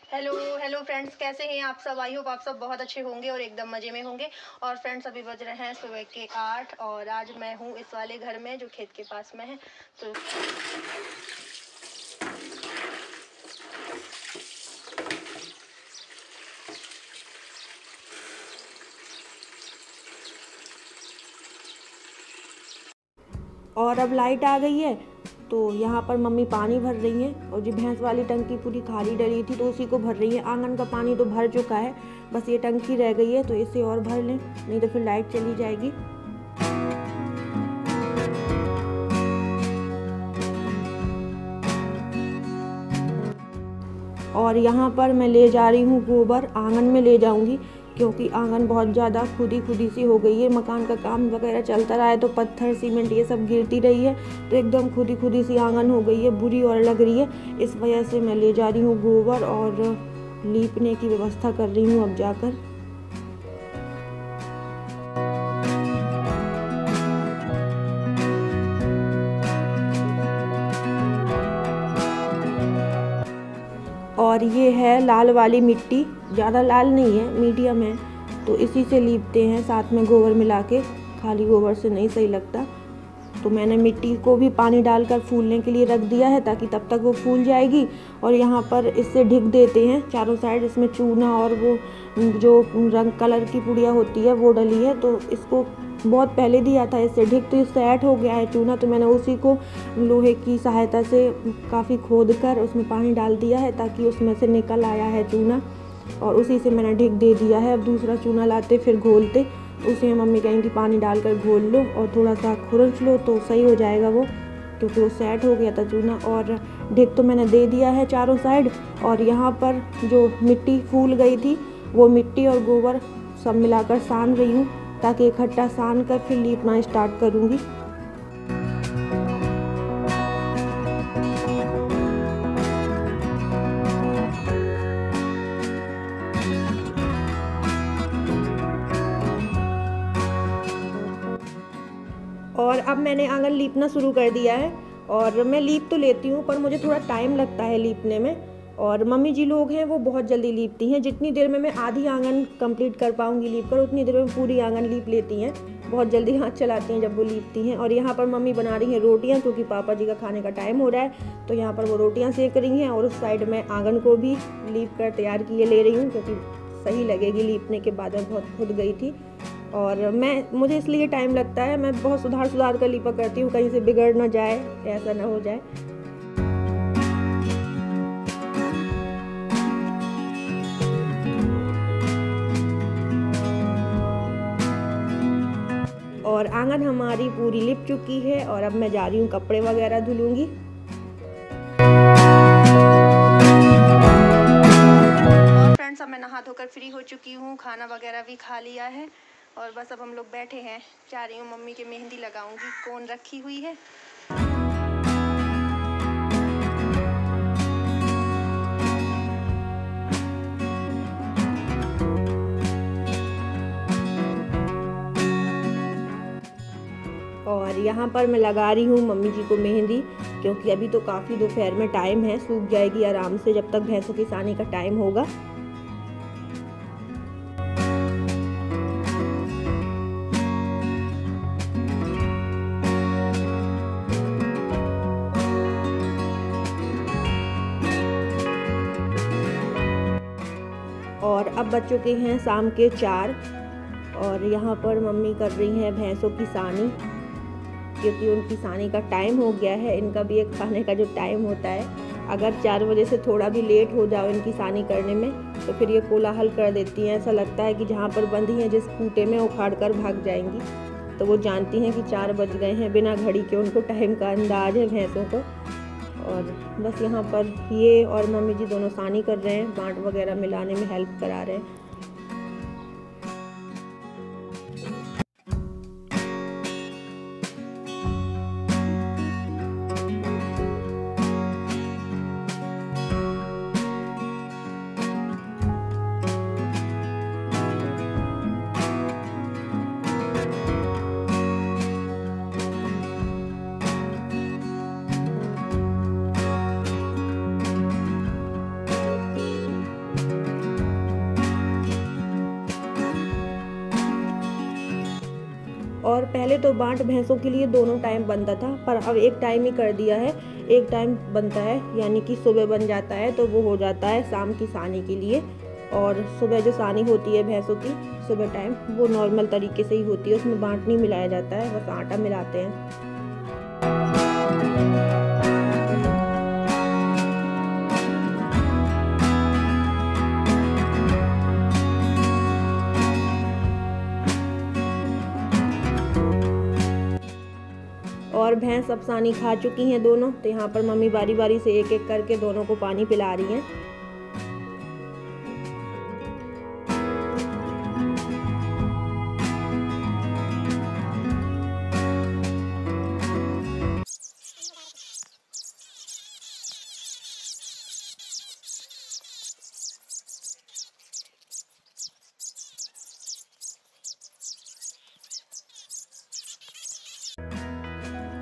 Hello hello friends, कैसे हैं आप सब। आई होप आप सब बहुत अच्छे होंगे और एकदम मज़े में होंगे। और फ्रेंड्स, अभी बज रहे हैं सुबह के 8 और आज मैं हूँ इस वाले घर में जो खेत के पास में है। तो और अब लाइट आ गई है तो यहाँ पर मम्मी पानी भर रही हैं और जो भैंस वाली टंकी पूरी खाली डली थी तो उसी को भर रही है। आंगन का पानी तो भर चुका है, बस ये टंकी रह गई है तो इसे और भर लें, नहीं तो फिर लाइट चली जाएगी। और यहाँ पर मैं ले जा रही हूँ गोबर, आंगन में ले जाऊँगी क्योंकि आंगन बहुत ज़्यादा खुदी सी हो गई है। मकान का काम वगैरह चलता रहा है तो पत्थर सीमेंट ये सब गिरती रही है तो एकदम खुदी सी आंगन हो गई है, बुरी और लग रही है। इस वजह से मैं ले जा रही हूँ गोबर और लीपने की व्यवस्था कर रही हूँ अब जाकर। और ये है लाल वाली मिट्टी, ज़्यादा लाल नहीं है, मीडियम है, तो इसी से लीपते हैं साथ में गोबर मिला के। खाली गोबर से नहीं सही लगता, तो मैंने मिट्टी को भी पानी डालकर फूलने के लिए रख दिया है ताकि तब तक वो फूल जाएगी। और यहाँ पर इससे ढक देते हैं चारों साइड। इसमें चूना और वो जो रंग कलर की पुड़िया होती है वो डली है, तो इसको बहुत पहले दिया था इससे ढक, तो ये सेट हो गया है चूना। तो मैंने उसी को लोहे की सहायता से काफ़ी खोद कर उसमें पानी डाल दिया है ताकि उसमें से निकल आया है चूना, और उसी से मैंने ढक दे दिया है। अब दूसरा चूना लाते फिर घोलते, उसी में मम्मी कहेंगी पानी डालकर घोल लो और थोड़ा सा खुरच लो तो सही हो जाएगा वो, क्योंकि वो सेट हो गया था चूना। और ढक तो मैंने दे दिया है चारों साइड। और यहाँ पर जो मिट्टी फूल गई थी वो मिट्टी और गोबर सब मिलाकर सान रही हूँ ताकि इकट्ठा सान कर फिर लीपना स्टार्ट करूँगी। और अब मैंने आंगन लीपना शुरू कर दिया है और मैं लीप तो लेती हूँ पर मुझे थोड़ा टाइम लगता है लीपने में। और मम्मी जी लोग हैं वो बहुत जल्दी लीपती हैं, जितनी देर में मैं आधी आंगन कंप्लीट कर पाऊँगी लीप कर उतनी देर में पूरी आंगन लीप लेती हैं। बहुत जल्दी हाथ चलाती हैं जब वो लीपती हैं। और यहाँ पर मम्मी बना रही हैं रोटियाँ क्योंकि पापा जी का खाने का टाइम हो रहा है, तो यहाँ पर वो रोटियाँ सेक रही हैं। और उस साइड में आंगन को भी लीप कर तैयार किए ले रही हूँ क्योंकि सही लगेगी लीपने के बाद। मैं बहुत खुद गई थी और मुझे इसलिए टाइम लगता है। मैं बहुत सुधार कर लीपा करती हूँ, कहीं से बिगड़ ना जाए, ऐसा ना हो जाए। और आंगन हमारी पूरी लिप चुकी है और अब मैं जा रही हूँ कपड़े वगैरह धुलूंगी। और फ्रेंड्स, अब मैं नहा धोकर फ्री हो चुकी हूँ, खाना वगैरह भी खा लिया है और बस अब हम लोग बैठे हैं। जा रही हूँ मम्मी की मेहंदी लगाऊंगी, कोन रखी हुई है। और यहाँ पर मैं लगा रही हूँ मम्मी जी को मेहंदी क्योंकि अभी तो काफ़ी दोपहर में टाइम है, सूख जाएगी आराम से जब तक भैंसों की सानी का टाइम होगा। और अब बज चुके हैं शाम के 4 और यहाँ पर मम्मी कर रही हैं भैंसों की सानी क्योंकि उनकी सानी का टाइम हो गया है। इनका भी एक खाने का जो टाइम होता है, अगर 4 बजे से थोड़ा भी लेट हो जाओ इनकी सानी करने में तो फिर ये कोलाहल कर देती हैं। ऐसा लगता है कि जहाँ पर बंधी हैं जिस खूंटे में उखाड़ कर भाग जाएंगी। तो वो जानती हैं कि 4 बज गए हैं, बिना घड़ी के उनको टाइम का अंदाज है भैंसों को। और बस यहाँ पर ये और मम्मी जी दोनों सानी कर रहे हैं, गांठ वगैरह मिलाने में हेल्प करा रहे हैं। पहले तो बांट भैंसों के लिए दोनों टाइम बनता था, पर अब एक टाइम ही कर दिया है। एक टाइम बनता है, यानी कि सुबह बन जाता है तो वो हो जाता है शाम की सानी के लिए। और सुबह जो सानी होती है भैंसों की सुबह टाइम, वो नॉर्मल तरीके से ही होती है, उसमें बांट नहीं मिलाया जाता है, बस आटा मिलाते हैं। और भैंस अब सानी खा चुकी हैं दोनों, तो यहाँ पर मम्मी बारी बारी से एक एक करके दोनों को पानी पिला रही हैं।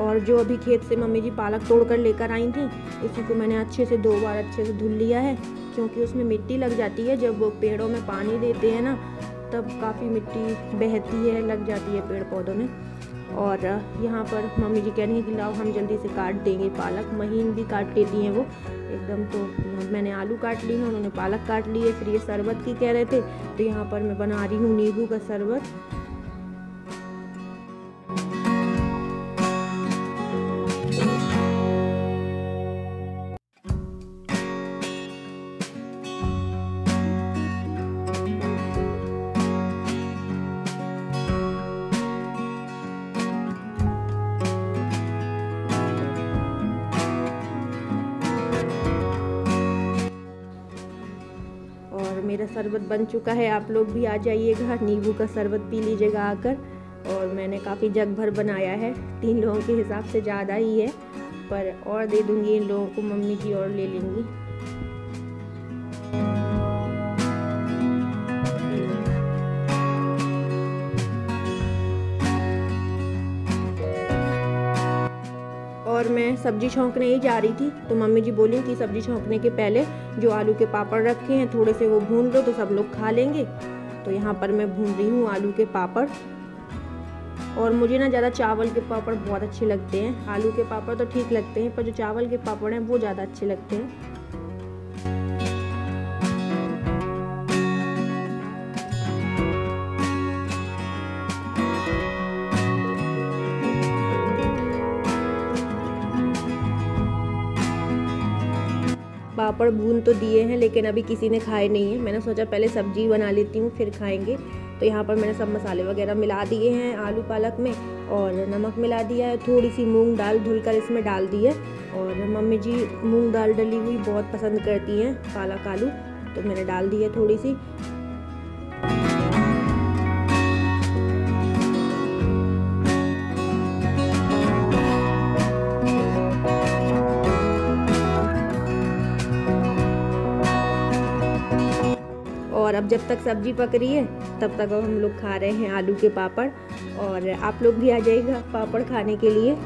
और जो अभी खेत से मम्मी जी पालक तोड़ कर लेकर आई थी, इसी को मैंने अच्छे से 2 बार अच्छे से धुल लिया है, क्योंकि उसमें मिट्टी लग जाती है। जब वो पेड़ों में पानी देते हैं ना, तब काफ़ी मिट्टी बहती है, लग जाती है पेड़ पौधों में। और यहाँ पर मम्मी जी कह रही हैं कि लाओ हम जल्दी से काट देंगे पालक, महीन भी काट लेती हैं वो एकदम। तो मैंने आलू काट ली है, उन्होंने पालक काट ली है। फिर ये शरबत की कह रहे थे, तो यहाँ पर मैं बना रही हूँ नींबू का शरबत। मेरा शरबत बन चुका है, आप लोग भी आ जाइएगा, नींबू का शरबत पी लीजिएगा आकर। और मैंने काफ़ी जग भर बनाया है, 3 लोगों के हिसाब से ज़्यादा ही है, पर और दे दूँगी इन लोगों को, मम्मी जी और ले लेंगी। और मैं सब्जी छौंकने ही जा रही थी, तो मम्मी जी बोली कि सब्जी छौंकने के पहले जो आलू के पापड़ रखे हैं थोड़े से वो भून लो, तो सब लोग खा लेंगे। तो यहाँ पर मैं भून रही हूँ आलू के पापड़। और मुझे ना ज़्यादा चावल के पापड़ बहुत अच्छे लगते हैं, आलू के पापड़ तो ठीक लगते हैं, पर जो चावल के पापड़ हैं वो ज़्यादा अच्छे लगते हैं। पापड़ भून तो दिए हैं, लेकिन अभी किसी ने खाए नहीं है। मैंने सोचा पहले सब्जी बना लेती हूँ, फिर खाएंगे। तो यहाँ पर मैंने सब मसाले वगैरह मिला दिए हैं आलू पालक में, और नमक मिला दिया है, थोड़ी सी मूंग दाल धुलकर इसमें डाल दी है। और मम्मी जी मूंग दाल डली हुई बहुत पसंद करती हैं पालक आलू, तो मैंने डाल दी है थोड़ी सी। और अब जब तक सब्जी पक रही है तब तक अब हम लोग खा रहे हैं आलू के पापड़। और आप लोग भी आ जाइएगा पापड़ खाने के लिए।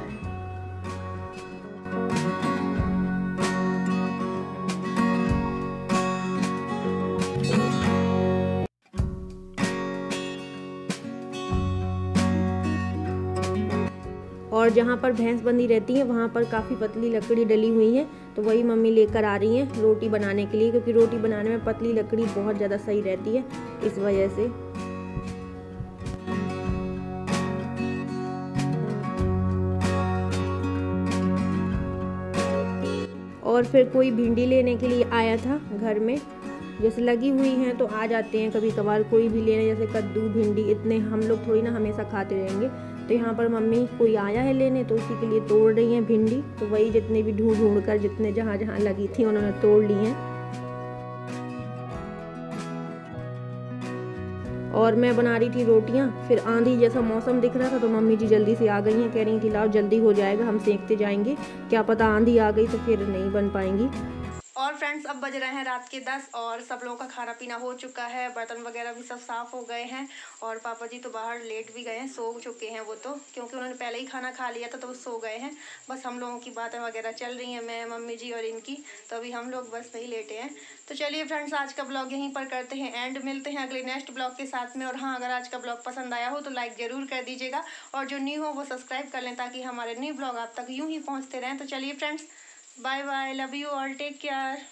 और जहाँ पर भैंस बंधी रहती है वहाँ पर काफ़ी पतली लकड़ी डली हुई है, तो वही मम्मी लेकर आ रही हैं रोटी बनाने के लिए, क्योंकि रोटी बनाने में पतली लकड़ी बहुत ज़्यादा सही रहती है, इस वजह से। और फिर कोई भिंडी लेने के लिए आया था घर में, जैसे लगी हुई हैं तो आ जाते हैं कभी कभार कोई भी लेने, जैसे कद्दू भिंडी, इतने हम लोग थोड़ी ना हमेशा खाते रहेंगे। तो यहाँ पर मम्मी कोई आया है लेने, तो उसी के लिए तोड़ रही हैं भिंडी। तो वही जितने भी ढूंढ कर जितने जहाँ जहाँ लगी थी उन्होंने तोड़ ली हैं। और मैं बना रही थी रोटियाँ, फिर आंधी जैसा मौसम दिख रहा था, तो मम्मी जी जल्दी से आ गई हैं, कह रही थी लाओ जल्दी हो जाएगा, हम सेकते जाएंगे, क्या पता आंधी आ गई तो फिर नहीं बन पाएंगी। और फ्रेंड्स अब बज रहे हैं रात के 10 और सब लोगों का खाना पीना हो चुका है, बर्तन वगैरह भी सब साफ़ हो गए हैं और पापा जी तो बाहर लेट भी गए हैं, सो चुके हैं वो तो, क्योंकि उन्होंने पहले ही खाना खा लिया था तो वो सो गए हैं। बस हम लोगों की बातें वगैरह चल रही हैं, मैं, मम्मी जी और इनकी, तो अभी हम लोग बस वही लेटे हैं। तो चलिए फ्रेंड्स, आज का ब्लॉग यहीं पर करते हैं एंड, मिलते हैं अगले नेक्स्ट ब्लॉग के साथ में। और हाँ, अगर आज का ब्लॉग पसंद आया हो तो लाइक ज़रूर कर दीजिएगा और जो न्यू हो वो सब्सक्राइब कर लें ताकि हमारे न्यू ब्लॉग आप तक यूँ ही पहुँचते रहें। तो चलिए friends, bye bye, love you all, take care.